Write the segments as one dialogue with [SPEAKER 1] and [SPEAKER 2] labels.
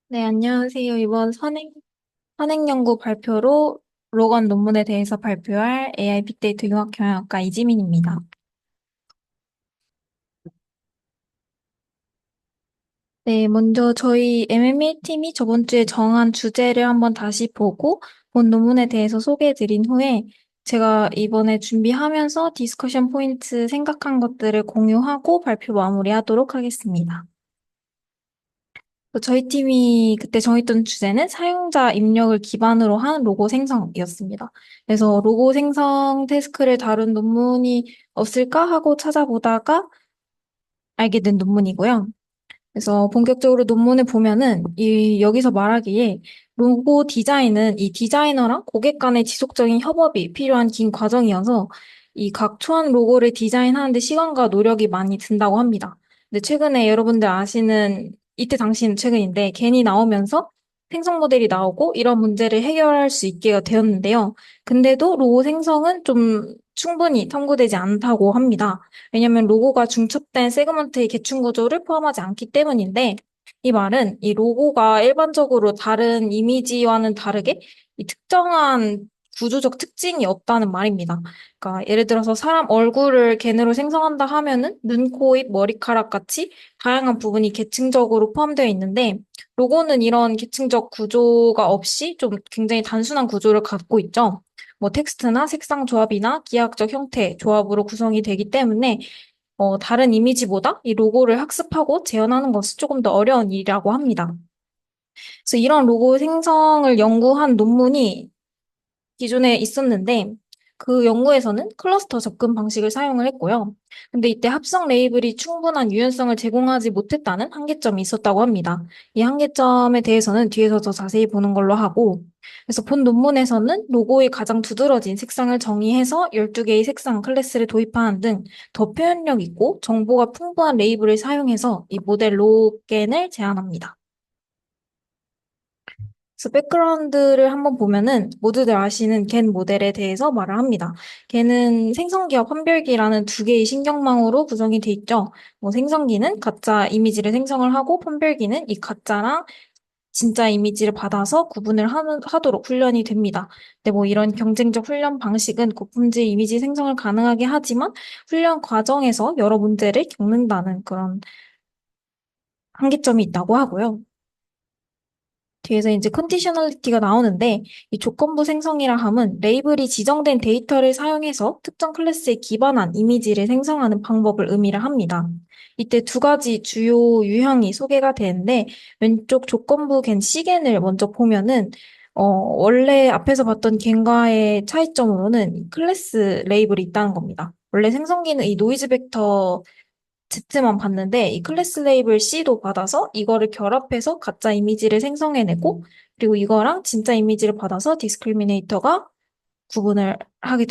[SPEAKER 1] 네, 안녕하세요. 이번 선행연구 발표로 로건 논문에 대해서 발표할 AI 빅데이터 융합경영학과 이지민입니다. 네, 먼저 저희 MMA 팀이 저번 주에 정한 주제를 한번 다시 보고 본 논문에 대해서 소개해 드린 후에 제가 이번에 준비하면서 디스커션 포인트 생각한 것들을 공유하고 발표 마무리하도록 하겠습니다. 저희 팀이 그때 정했던 주제는 사용자 입력을 기반으로 한 로고 생성이었습니다. 그래서 로고 생성 태스크를 다룬 논문이 없을까 하고 찾아보다가 알게 된 논문이고요. 그래서 본격적으로 논문을 보면은 여기서 말하기에 로고 디자인은 이 디자이너랑 고객 간의 지속적인 협업이 필요한 긴 과정이어서 이 각 초안 로고를 디자인하는데 시간과 노력이 많이 든다고 합니다. 근데 최근에 여러분들 아시는 이때 당시는 최근인데 괜히 나오면서 생성 모델이 나오고 이런 문제를 해결할 수 있게 되었는데요. 근데도 로고 생성은 좀 충분히 탐구되지 않다고 합니다. 왜냐면 로고가 중첩된 세그먼트의 계층 구조를 포함하지 않기 때문인데, 이 말은 이 로고가 일반적으로 다른 이미지와는 다르게 이 특정한 구조적 특징이 없다는 말입니다. 그러니까 예를 들어서 사람 얼굴을 겐으로 생성한다 하면은 눈, 코, 입, 머리카락 같이 다양한 부분이 계층적으로 포함되어 있는데, 로고는 이런 계층적 구조가 없이 좀 굉장히 단순한 구조를 갖고 있죠. 뭐 텍스트나 색상 조합이나 기하학적 형태, 조합으로 구성이 되기 때문에 다른 이미지보다 이 로고를 학습하고 재현하는 것은 조금 더 어려운 일이라고 합니다. 그래서 이런 로고 생성을 연구한 논문이 기존에 있었는데 그 연구에서는 클러스터 접근 방식을 사용을 했고요. 근데 이때 합성 레이블이 충분한 유연성을 제공하지 못했다는 한계점이 있었다고 합니다. 이 한계점에 대해서는 뒤에서 더 자세히 보는 걸로 하고, 그래서 본 논문에서는 로고의 가장 두드러진 색상을 정의해서 12개의 색상 클래스를 도입하는 등 더 표현력 있고 정보가 풍부한 레이블을 사용해서 이 모델 로겐을 제안합니다. 그래서 백그라운드를 한번 보면은 모두들 아시는 겐 모델에 대해서 말을 합니다. 겐은 생성기와 판별기라는 두 개의 신경망으로 구성이 돼 있죠. 뭐 생성기는 가짜 이미지를 생성을 하고 판별기는 이 가짜랑 진짜 이미지를 받아서 구분을 하도록 훈련이 됩니다. 근데 뭐 이런 경쟁적 훈련 방식은 고품질 이미지 생성을 가능하게 하지만 훈련 과정에서 여러 문제를 겪는다는 그런 한계점이 있다고 하고요. 뒤에서 이제 컨디셔널리티가 나오는데 이 조건부 생성이라 함은 레이블이 지정된 데이터를 사용해서 특정 클래스에 기반한 이미지를 생성하는 방법을 의미를 합니다. 이때 두 가지 주요 유형이 소개가 되는데 왼쪽 조건부 겐 C겐을 먼저 보면은 원래 앞에서 봤던 겐과의 차이점으로는 클래스 레이블이 있다는 겁니다. 원래 생성기는 이 노이즈 벡터 Z만 봤는데 이 클래스 레이블 C도 받아서 이거를 결합해서 가짜 이미지를 생성해내고 그리고 이거랑 진짜 이미지를 받아서 디스크리미네이터가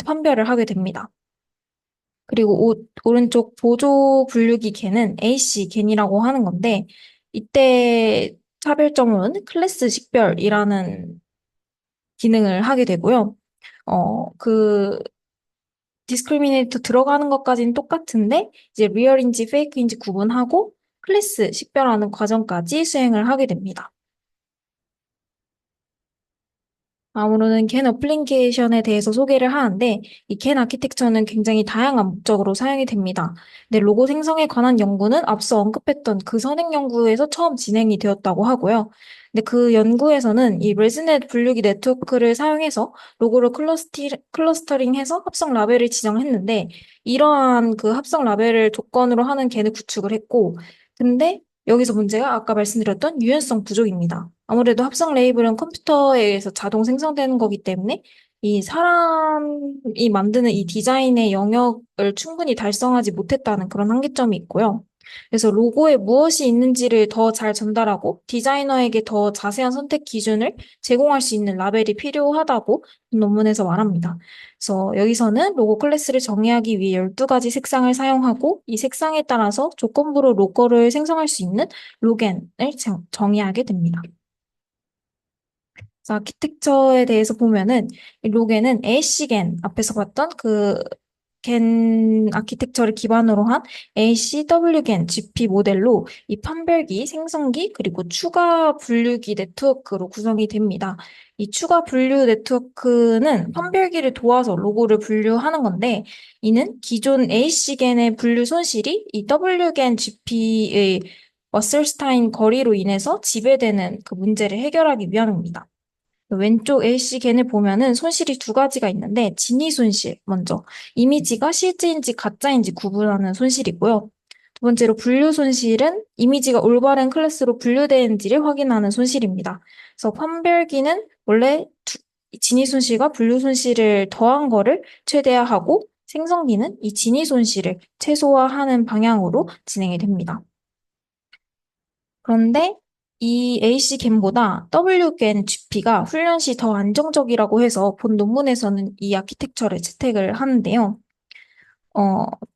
[SPEAKER 1] 판별을 하게 됩니다. 그리고 오른쪽 보조 분류기 겐은 AC 겐이라고 하는 건데 이때 차별점으로는 클래스 식별이라는 기능을 하게 되고요. 그 디스크리미네이터 들어가는 것까지는 똑같은데 이제 리얼인지 페이크인지 구분하고 클래스 식별하는 과정까지 수행을 하게 됩니다. 다음으로는 겐 어플리케이션에 대해서 소개를 하는데 이 겐 아키텍처는 굉장히 다양한 목적으로 사용이 됩니다. 근데 로고 생성에 관한 연구는 앞서 언급했던 그 선행 연구에서 처음 진행이 되었다고 하고요. 근데 그 연구에서는 이 레즈넷 분류기 네트워크를 사용해서 로고를 클러스터링해서 합성 라벨을 지정했는데 이러한 그 합성 라벨을 조건으로 하는 겐을 구축을 했고 근데 여기서 문제가 아까 말씀드렸던 유연성 부족입니다. 아무래도 합성 레이블은 컴퓨터에 의해서 자동 생성되는 거기 때문에 이 사람이 만드는 이 디자인의 영역을 충분히 달성하지 못했다는 그런 한계점이 있고요. 그래서 로고에 무엇이 있는지를 더 잘 전달하고 디자이너에게 더 자세한 선택 기준을 제공할 수 있는 라벨이 필요하다고 논문에서 말합니다. 그래서 여기서는 로고 클래스를 정의하기 위해 12가지 색상을 사용하고 이 색상에 따라서 조건부로 로고를 생성할 수 있는 로겐을 정의하게 됩니다. 그래서 아키텍처에 대해서 보면은 이 로겐은 AC겐 앞에서 봤던 그 겐 아키텍처를 기반으로 한 ACW겐 GP 모델로 이 판별기, 생성기, 그리고 추가 분류기 네트워크로 구성이 됩니다. 이 추가 분류 네트워크는 판별기를 도와서 로고를 분류하는 건데, 이는 기존 AC겐의 분류 손실이 이 W겐 GP의 워설스타인 거리로 인해서 지배되는 그 문제를 해결하기 위함입니다. 왼쪽 A씨 겐을 보면은 손실이 두 가지가 있는데, 진위 손실, 먼저. 이미지가 실제인지 가짜인지 구분하는 손실이고요. 두 번째로 분류 손실은 이미지가 올바른 클래스로 분류되는지를 확인하는 손실입니다. 그래서 판별기는 원래 진위 손실과 분류 손실을 더한 거를 최대화하고, 생성기는 이 진위 손실을 최소화하는 방향으로 진행이 됩니다. 그런데 이 AC-겐보다 WGen GP가 훈련 시 더 안정적이라고 해서 본 논문에서는 이 아키텍처를 채택을 하는데요.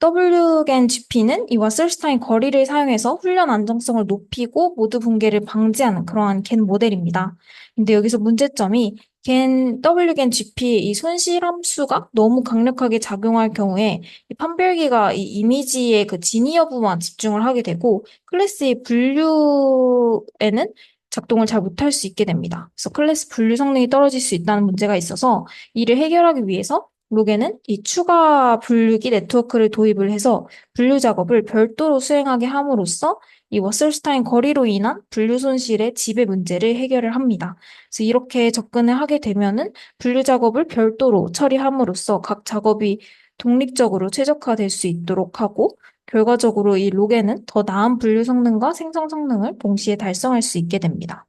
[SPEAKER 1] WGen GP는 이 와슬스타인 거리를 사용해서 훈련 안정성을 높이고 모드 붕괴를 방지하는 그러한 겐 모델입니다. 근데 여기서 문제점이 WGen GP의 이 손실 함수가 너무 강력하게 작용할 경우에 이 판별기가 이 이미지의 그 진위 여부만 집중을 하게 되고 클래스의 분류에는 작동을 잘 못할 수 있게 됩니다. 그래서 클래스 분류 성능이 떨어질 수 있다는 문제가 있어서 이를 해결하기 위해서 록에는 이 추가 분류기 네트워크를 도입을 해서 분류 작업을 별도로 수행하게 함으로써 이 워슬스타인 거리로 인한 분류 손실의 지배 문제를 해결을 합니다. 그래서 이렇게 접근을 하게 되면은 분류 작업을 별도로 처리함으로써 각 작업이 독립적으로 최적화될 수 있도록 하고 결과적으로 이 록에는 더 나은 분류 성능과 생성 성능을 동시에 달성할 수 있게 됩니다.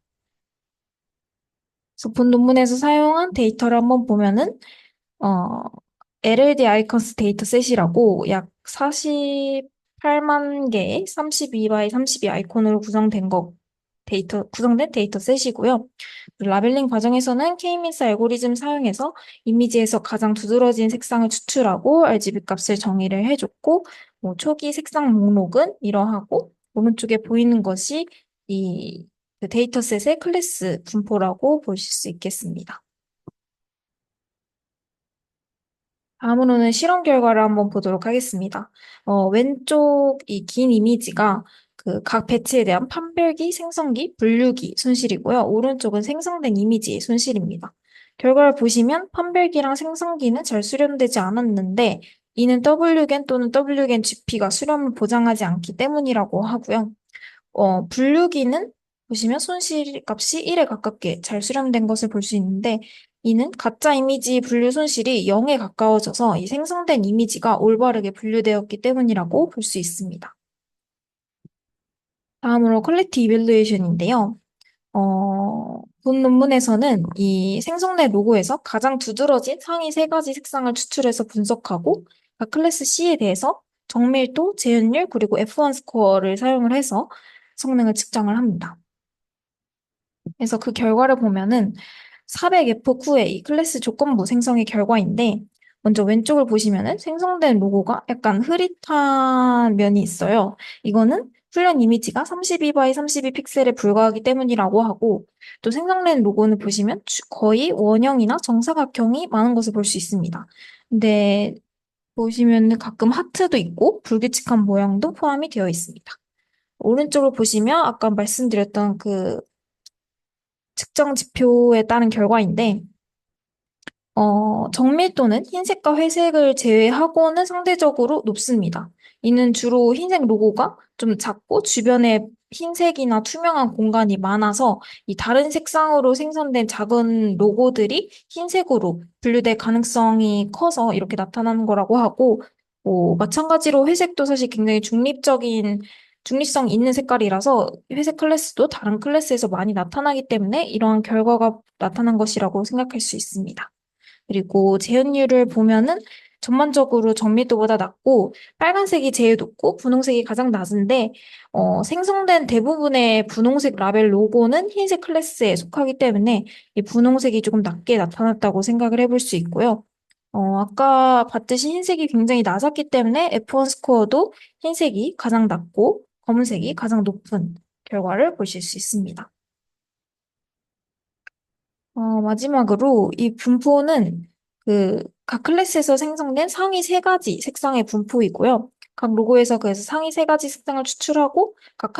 [SPEAKER 1] 그래서 본 논문에서 사용한 데이터를 한번 보면은 어, LLD 아이컨스 데이터셋이라고 약 48만 개의 32 x 32 아이콘으로 구성된 데이터셋이고요. 라벨링 과정에서는 K-민스 알고리즘 사용해서 이미지에서 가장 두드러진 색상을 추출하고 RGB 값을 정의를 해줬고, 초기 색상 목록은 이러하고, 오른쪽에 보이는 것이 그 데이터셋의 클래스 분포라고 보실 수 있겠습니다. 다음으로는 실험 결과를 한번 보도록 하겠습니다. 왼쪽 이 긴 이미지가 그 각 배치에 대한 판별기, 생성기, 분류기 손실이고요. 오른쪽은 생성된 이미지의 손실입니다. 결과를 보시면 판별기랑 생성기는 잘 수렴되지 않았는데 이는 Wgen 또는 Wgen GP가 수렴을 보장하지 않기 때문이라고 하고요. 분류기는 보시면 손실 값이 1에 가깝게 잘 수렴된 것을 볼 수 있는데 이는 가짜 이미지 분류 손실이 0에 가까워져서 이 생성된 이미지가 올바르게 분류되었기 때문이라고 볼 수 있습니다. 다음으로 퀄리티 이밸루에이션인데요. 본 논문에서는 이 생성된 로고에서 가장 두드러진 상위 세 가지 색상을 추출해서 분석하고 각 클래스 C에 대해서 정밀도, 재현율, 그리고 F1 스코어를 사용을 해서 성능을 측정을 합니다. 그래서 그 결과를 보면은 400F9의 이 클래스 조건부 생성의 결과인데 먼저 왼쪽을 보시면은 생성된 로고가 약간 흐릿한 면이 있어요. 이거는 훈련 이미지가 32 x 32 픽셀에 불과하기 때문이라고 하고 또 생성된 로고는 보시면 거의 원형이나 정사각형이 많은 것을 볼 수 있습니다. 근데 보시면은 가끔 하트도 있고 불규칙한 모양도 포함이 되어 있습니다. 오른쪽을 보시면 아까 말씀드렸던 그 측정 지표에 따른 결과인데, 정밀도는 흰색과 회색을 제외하고는 상대적으로 높습니다. 이는 주로 흰색 로고가 좀 작고 주변에 흰색이나 투명한 공간이 많아서 이 다른 색상으로 생성된 작은 로고들이 흰색으로 분류될 가능성이 커서 이렇게 나타나는 거라고 하고, 마찬가지로 회색도 사실 굉장히 중립성 있는 색깔이라서 회색 클래스도 다른 클래스에서 많이 나타나기 때문에 이러한 결과가 나타난 것이라고 생각할 수 있습니다. 그리고 재현율을 보면은 전반적으로 정밀도보다 낮고 빨간색이 제일 높고 분홍색이 가장 낮은데 생성된 대부분의 분홍색 라벨 로고는 흰색 클래스에 속하기 때문에 이 분홍색이 조금 낮게 나타났다고 생각을 해볼 수 있고요. 아까 봤듯이 흰색이 굉장히 낮았기 때문에 F1 스코어도 흰색이 가장 낮고 검은색이 가장 높은 결과를 보실 수 있습니다. 마지막으로 이 분포는 각 클래스에서 생성된 상위 세 가지 색상의 분포이고요. 각 로고에서 그래서 상위 세 가지 색상을 추출하고 각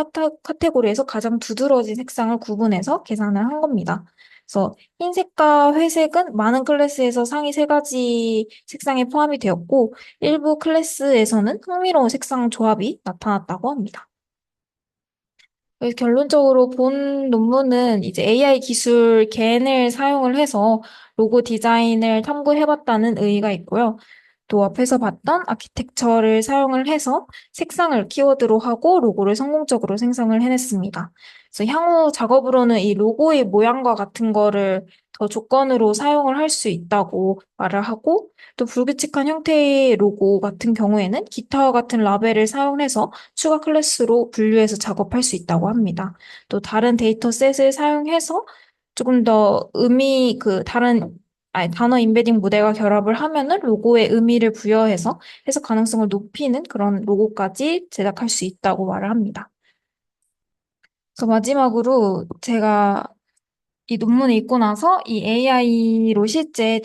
[SPEAKER 1] 카테고리에서 가장 두드러진 색상을 구분해서 계산을 한 겁니다. 그래서 흰색과 회색은 많은 클래스에서 상위 세 가지 색상에 포함이 되었고, 일부 클래스에서는 흥미로운 색상 조합이 나타났다고 합니다. 그래서 결론적으로 본 논문은 이제 AI 기술 겐을 사용을 해서 로고 디자인을 탐구해봤다는 의의가 있고요. 또 앞에서 봤던 아키텍처를 사용을 해서 색상을 키워드로 하고 로고를 성공적으로 생성을 해냈습니다. 그래서 향후 작업으로는 이 로고의 모양과 같은 거를 더 조건으로 사용을 할 수 있다고 말을 하고 또 불규칙한 형태의 로고 같은 경우에는 기타와 같은 라벨을 사용해서 추가 클래스로 분류해서 작업할 수 있다고 합니다. 또 다른 데이터셋을 사용해서 조금 더 다른 단어 임베딩 모델과 결합을 하면은 로고의 의미를 부여해서 해석 가능성을 높이는 그런 로고까지 제작할 수 있다고 말을 합니다. 그래서 마지막으로 제가 이 논문을 읽고 나서 이 AI로 실제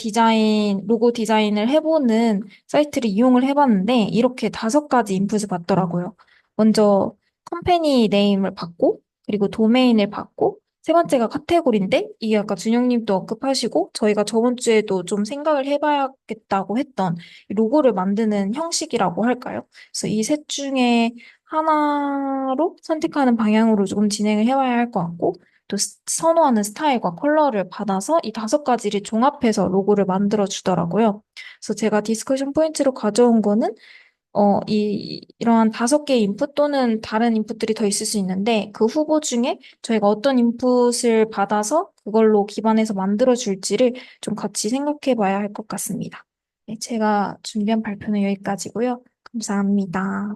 [SPEAKER 1] 로고 디자인을 해보는 사이트를 이용을 해봤는데, 이렇게 5가지 인풋을 받더라고요. 먼저, 컴퍼니 네임을 받고, 그리고 도메인을 받고, 세 번째가 카테고리인데, 이게 아까 준영님도 언급하시고, 저희가 저번 주에도 좀 생각을 해봐야겠다고 했던 이 로고를 만드는 형식이라고 할까요? 그래서 이 셋 중에 하나로 선택하는 방향으로 조금 진행을 해봐야 할 것 같고, 또 선호하는 스타일과 컬러를 받아서 이 5가지를 종합해서 로고를 만들어 주더라고요. 그래서 제가 디스커션 포인트로 가져온 거는 이러한 5개의 인풋 또는 다른 인풋들이 더 있을 수 있는데 그 후보 중에 저희가 어떤 인풋을 받아서 그걸로 기반해서 만들어 줄지를 좀 같이 생각해 봐야 할 것 같습니다. 네, 제가 준비한 발표는 여기까지고요. 감사합니다.